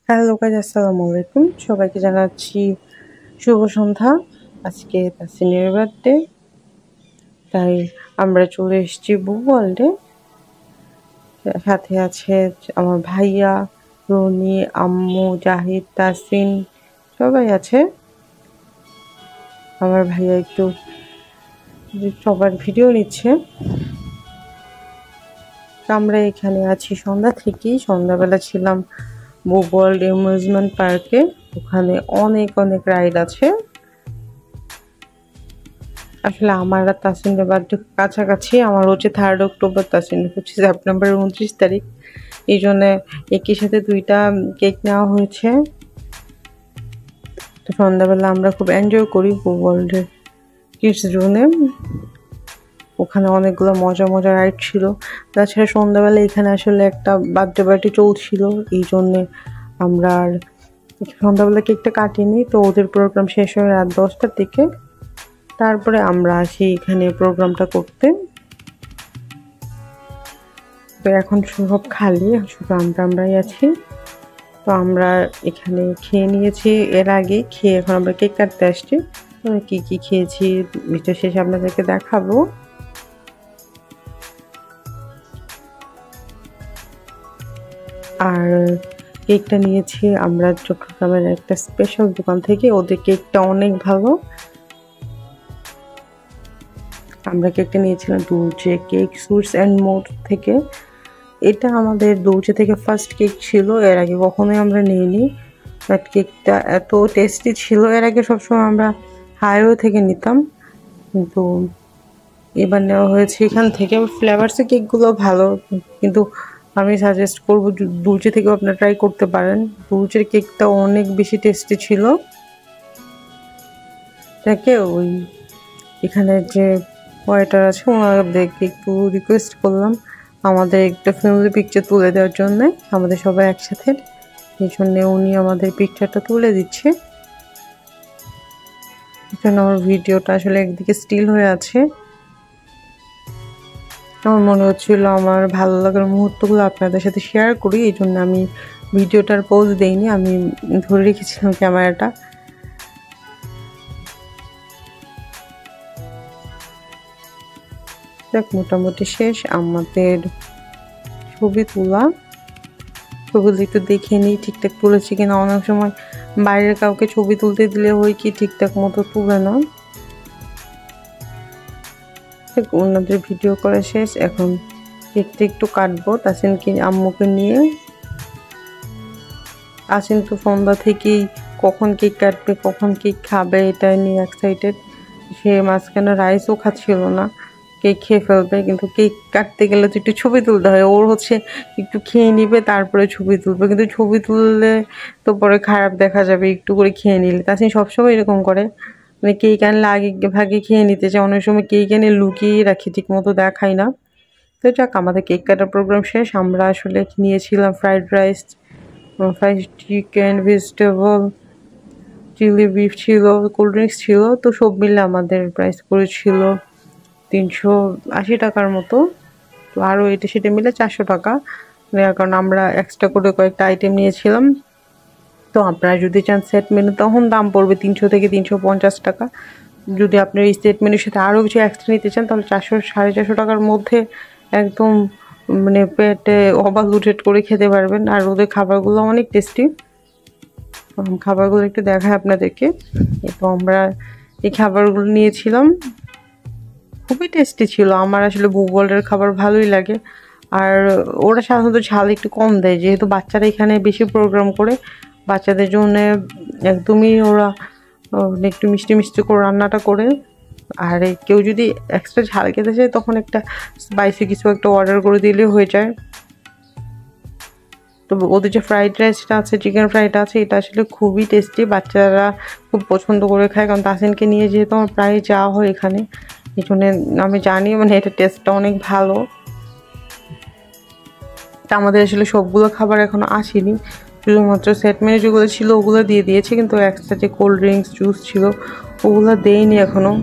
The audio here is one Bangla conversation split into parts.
হ্যালো গাইস, আসসালামু আলাইকুম। সবাইকে জানাচ্ছি শুভ সন্ধ্যা। আজকে তাসিনের বার্থডে, তাই আমরা চলে এসেছি বুক ওয়ার্ল্ডে। সাথে আছে আমার ভাইয়া, রনি, আম্মু, জাহিদ, তাসিন, সবাই আছে। আমার ভাইয়া একটু সবার ভিডিও নিচ্ছে। আমরা এখানে আছি সন্ধ্যা থেকেই। সন্ধ্যাবেলা ছিলাম বুক ওয়ার্ল্ড অ্যামিউজমেন্ট পার্কে। ওখানে অনেক অনেক রাইড আছে। আসলে আমার আর তাসিনের বার্থডে কাছাকাছি। আমার হচ্ছে 3 অক্টোবর, তাসিনের হচ্ছে সেপ্টেম্বর 29 তারিখ। এই জন্যে একই সাথে 2টা কেক নেওয়া হয়েছে। তো সন্ধ্যাবেলা আমরা খুব এনজয় করি বুক ওয়ার্ল্ডের কিডস জোনে। ওখানে অনেকগুলো মজা রাইড ছিল। তাছাড়া সন্ধ্যাবেলা এখানে আসলে একটা বার্থডে পার্টি চলছিল, এই জন্যে আমরা আর সন্ধ্যাবেলা কেকটা কাটিনি। তো ওদের প্রোগ্রাম শেষ হয় রাত 10টার দিকে। তারপরে আমরা আসি এখানে প্রোগ্রামটা করতে। তো এখন সব খালি, শুধু আমরাই আছি। তো আমরা এখানে খেয়ে নিয়েছি এর আগে, খেয়ে এখন আমরা কেক কাটতে আসছি। কি কি খেয়েছি ভিডিও শেষে আপনাদেরকে দেখাবো। আর কেকটা নিয়েছি আমরা চট্টগ্রামের একটা স্পেশাল দোকান থেকে। ওদের কেকটা অনেক ভালো। আমরা কেকটা নিয়েছিলাম দুলচে কেক সুইটস অ্যান্ড মোর থেকে। এটা আমাদের দুলচে থেকে ফার্স্ট কেক ছিল, এর আগে কখনোই আমরা নিইনি। বাট কেকটা এত টেস্টি ছিল। এর আগে সবসময় আমরা হাইওয়ে থেকে নিতাম, কিন্তু এবার নেওয়া হয়েছে এখান থেকে। ফ্লেভারসের কেকগুলো ভালো, কিন্তু আমি সাজেস্ট করবো দুলচে থেকেও আপনারা ট্রাই করতে পারেন। দুলচের কেকটা অনেক বেশি টেস্টি ছিল। এটাকে ওই এখানে যে ওয়েটার আছে ওনাদেরকে একটু রিকোয়েস্ট করলাম আমাদের একটা ফ্যামিলি পিকচার তুলে দেওয়ার জন্য, আমাদের সবাই একসাথে। এই জন্য উনি আমাদের পিকচারটা তুলে দিচ্ছে। এখানে আমার ভিডিওটা আসলে একদিকে স্টিল হয়ে আছে। আমার মনে হচ্ছিল আমার ভালো লাগার মুহূর্তগুলো আপনাদের সাথে শেয়ার করি, এই জন্য আমি ভিডিওটার পোজ দেইনি, আমি ধরে রেখেছিলাম ক্যামেরাটা। দেখ মোটামুটি শেষ আমাদের ছবি তোলা। ছবিগুলো একটু দেখে নিই ঠিকঠাক তুলেছি কিনা। অনেক সময় বাইরের কাউকে ছবি তুলতে দিলে হয় কি ঠিকঠাক মতো তুলে না। ওনাদের ভিডিও করা শেষ, এখন কেকটা একটু কাটবো তাসিনকে আম্মুকে নিয়ে। আসেন তো সন্ধ্যা থেকেই কখন কেক কাটবে কখন কেক খাবে এটা নিয়ে এক্সাইটেড। সে মাঝখানে রাইসও খাচ্ছিল না, কেক খেয়ে ফেলবে, কিন্তু কেক কাটতে গেলে তো একটু ছবি তুলতে হয়। ওর হচ্ছে একটু খেয়ে নিবে তারপরে ছবি তুলবে, কিন্তু ছবি তুললে তো পরে খারাপ দেখা যাবে একটু করে খেয়ে নিলে। তাসিন সবসময় এরকম করে, মানে কেক আনলে আগে ভাগে খেয়ে নিতে চায়। অনেক সময় কেক এনে লুকিয়ে রাখি, ঠিক মতো দেখাই না। তো যাক, আমাদের কেক কাটার প্রোগ্রাম শেষ। আমরা আসলে নিয়েছিলাম fried rice, fried chicken, vegetable, chilli beef ছিল, কোল্ড ড্রিঙ্কস ছিল। তো সব মিলে আমাদের প্রাইস পড়েছিল 380 টাকার মতো। তো আরও এটা সেটা মিলে 400 টাকা, কারণ আমরা এক্সট্রা করে কয়েকটা আইটেম নিয়েছিলাম। তো আপনারা যদি চান সেট মেনু, তখন দাম পড়বে 300 থেকে 350 টাকা। যদি আপনি এই সেট মেনুর সাথে আরও কিছু এক্সট্রা নিতে চান, তাহলে 400-450 টাকার মধ্যে একদম মানে পেটে ওভারলোডেড করে খেতে পারবেন। আর ওদের খাবারগুলো অনেক টেস্টি। খাবারগুলো একটু দেখায় আপনাদেরকে। তো আমরা এই খাবারগুলো নিয়েছিলাম, খুবই টেস্টি ছিল। আমার আসলে বুক ওয়ার্ল্ডের খাবার ভালোই লাগে। আর ওরা সাধারণত ঝাল একটু কম দেয়, যেহেতু বাচ্চারা এখানে বেশি প্রোগ্রাম করে। বাচ্চাদের জন্য একদমই ওরা একটু মিষ্টি মিষ্টি করে রান্নাটা করে। আর কেউ যদি এক্সট্রা ঝাল খেতে চায় তখন একটা স্পাইসি কিছু একটা অর্ডার করে দিলেও হয়ে যায়। তো ওদের যে ফ্রাইড রাইসটা আছে, চিকেন ফ্রাইটা আছে, এটা আসলে খুবই টেস্টি। বাচ্চারা খুব পছন্দ করে খায়, কারণ তাসিনকে নিয়ে যেহেতু আমার প্রায় যাওয়া হয় এখানে, এই জন্য আমি জানি মানে এটা টেস্টটা অনেক ভালো। তা আমাদের আসলে সবগুলো খাবার এখনও আসেনি, শুধুমাত্র সেট মেনু যেগুলো ছিল ওগুলো দিয়ে দিয়েছে, কিন্তু এক্সট্রা যে কোল্ড ড্রিঙ্কস জুস ছিল ওগুলো দেয়নি এখনও।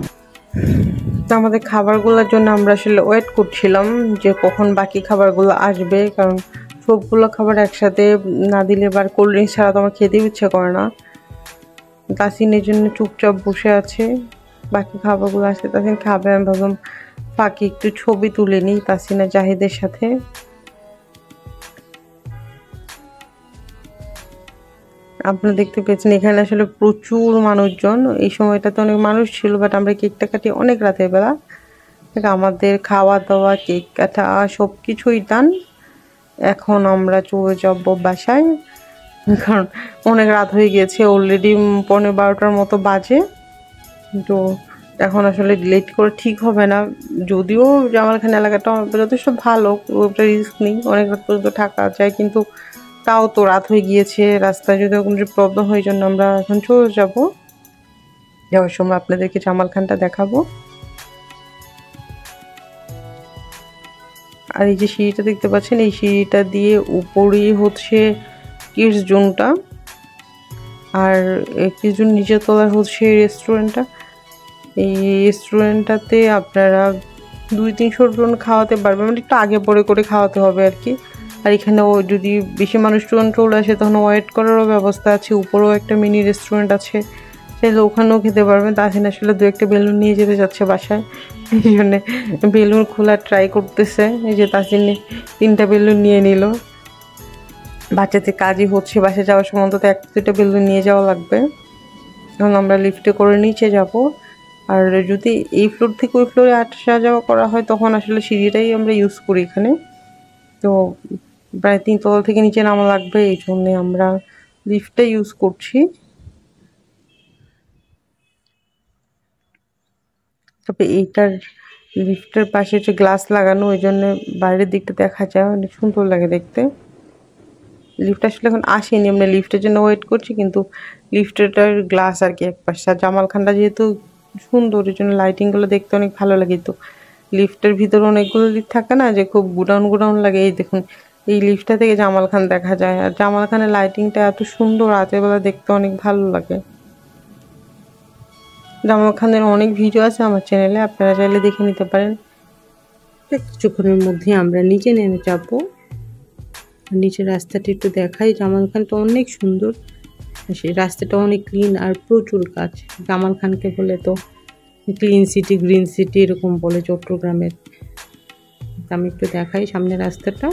তো আমাদের খাবারগুলোর জন্য আমরা আসলে ওয়েট করছিলাম যে কখন বাকি খাবারগুলো আসবে, কারণ সবগুলো খাবার একসাথে না দিলে বা কোল্ড ড্রিঙ্কস ছাড়া তো আমার খেতেও ইচ্ছে করে না। তাসিনের জন্য চুপচাপ বসে আছে, বাকি খাবারগুলো আসলে তাসিন খাবে। আমি ভাবলাম ফাঁকে একটু ছবি তুলে নিই তাসিন আর জাহিদের সাথে। আপনারা দেখতে পেয়েছেন এখানে আসলে প্রচুর মানুষজন, এই সময়টাতে অনেক মানুষ ছিল, বাট আমরা কেকটা কাটি অনেক রাতের বেলা। আমাদের খাওয়া দাওয়া, কেক কাটা সব কিছুই ডান। এখন আমরা চলে যাব বাসায়, কারণ অনেক রাত হয়ে গিয়েছে, অলরেডি 11:30টার মতো বাজে। তো এখন আসলে লেট করে ঠিক হবে না। যদিও জামালখান এলাকাটা যথেষ্ট ভালো, ওটা রিস্ক নেই, অনেক রাত পর্যন্ত থাকা যায়, কিন্তু তাও তো রাত হয়ে গিয়েছে, রাস্তায় যদি কোনো প্রবলেম হয়, জন্য আমরা এখন চলে যাব। যাওয়ার সময় আপনাদেরকে জামালখানটা দেখাবো। আর এই যে সিঁড়িটা দেখতে পাচ্ছেন, এই সিঁড়িটা দিয়ে উপরেই হচ্ছে কিডস জোনটা, আর কিডস জোন নিচের তলায় হচ্ছে রেস্টুরেন্টটা। এই রেস্টুরেন্টটাতে আপনারা 200-300 জন খাওয়াতে পারবেন, মানে একটু আগে পরে করে খাওয়াতে হবে আর কি। আর এখানে ও যদি বেশি মানুষজন চলে আসে তখন ওয়েট করারও ব্যবস্থা আছে, উপরেও একটা মিনি রেস্টুরেন্ট আছে, চাইলে ওখানেও খেতে পারবেন। তাসিন আসলে 2-1টা বেলুন নিয়ে যেতে যাচ্ছে বাসায়, এই জন্যে বেলুন খোলা ট্রাই করতেছে। এই যে তাসিন 3টা বেলুন নিয়ে নিল। বাচ্চাদের কাজই হচ্ছে, বাসায় যাওয়ার সময় অন্তত 1-2টা বেলুন নিয়ে যাওয়া লাগবে। এখন আমরা লিফটে করে নিচে যাব, আর যদি এই ফ্লোর থেকে ওই ফ্লোরে আসা যাওয়া করা হয় তখন আসলে সিঁড়িটাই আমরা ইউজ করি এখানে। তো প্রায় 3 তলা থেকে নিচে নামা লাগবে, এই জন্যে আমরা লিফটটা ইউজ করছি। তবে এইটার লিফটের পাশে যে গ্লাস লাগানো, ওই জন্য বাইরের দিকটা দেখা যায়, অনেক সুন্দর লাগে দেখতে। লিফট আসলে এখন আসেনি, আমরা লিফটের জন্য ওয়েট করছি, কিন্তু লিফটের গ্লাস আর কি এক পাশে। আর জামালখানটা যেহেতু সুন্দর, এই জন্য লাইটিংগুলো দেখতে অনেক ভালো লাগে। তো লিফটের ভিতরে অনেকগুলো লিফট থাকে না, যে খুব গুডাউন গুডাউন লাগে, এই দেখুন এই লিফটটা থেকে জামালখান দেখা যায়। আর জামালখানের লাইটিংটা এত সুন্দর, রাতের বেলা দেখতে অনেক ভালো লাগে। জামালখানের অনেক ভিডিও আছে আমার চ্যানেলে, আপনারা চাইলে দেখে নিতে পারেন। কিছুক্ষণের মধ্যে আমরা নিচে নেমে যাবো। নিচের রাস্তাটা একটু দেখাই, জামালখানটা অনেক সুন্দর, সেই রাস্তাটা অনেক ক্লিন আর প্রচুর কাজ। জামালখানকে বলে তো ক্লিন সিটি, গ্রিন সিটি এরকম বলে চট্টগ্রামের। আমি একটু দেখাই সামনে রাস্তাটা।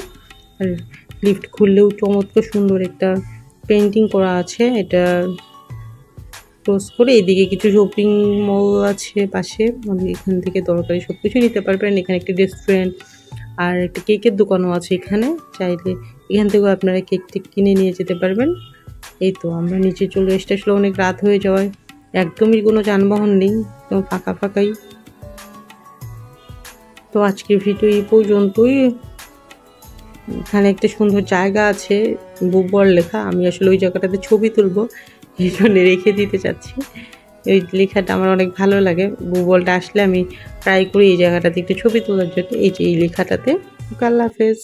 আর লিফট খুললেও চমৎকার সুন্দর একটা পেন্টিং করা আছে, এটা ক্লোজ করে এদিকে কিছু শপিং মল আছে পাশে, মানে এখান থেকে দরকারি সব কিছু নিতে পারবেন। এখানে একটি রেস্টুরেন্ট আর একটা কেকের দোকানও আছে এখানে, চাইলে এখান থেকেও আপনারা কেক টেক কিনে নিয়ে যেতে পারবেন। এই তো আমরা নিচে চলে এসে, আসলে অনেক রাত হয়ে যাওয়ায় একদমই কোনো যানবাহন নেই, একদম ফাঁকা ফাঁকাই। তো আজকের ভিডিও এই পর্যন্তই। এখানে একটা সুন্দর জায়গা আছে, বুবল লেখা, আমি আসলে ওই জায়গাটাতে ছবি তুলবো, এই জন্য রেখে দিতে চাচ্ছি। ওই লেখাটা আমার অনেক ভালো লাগে, বুবলটা আসলে আমি ট্রাই করি এই জায়গাটাতে একটু ছবি তোলার জন্য। এই যে এই লেখাটাতে। আল্লাহ হাফেজ।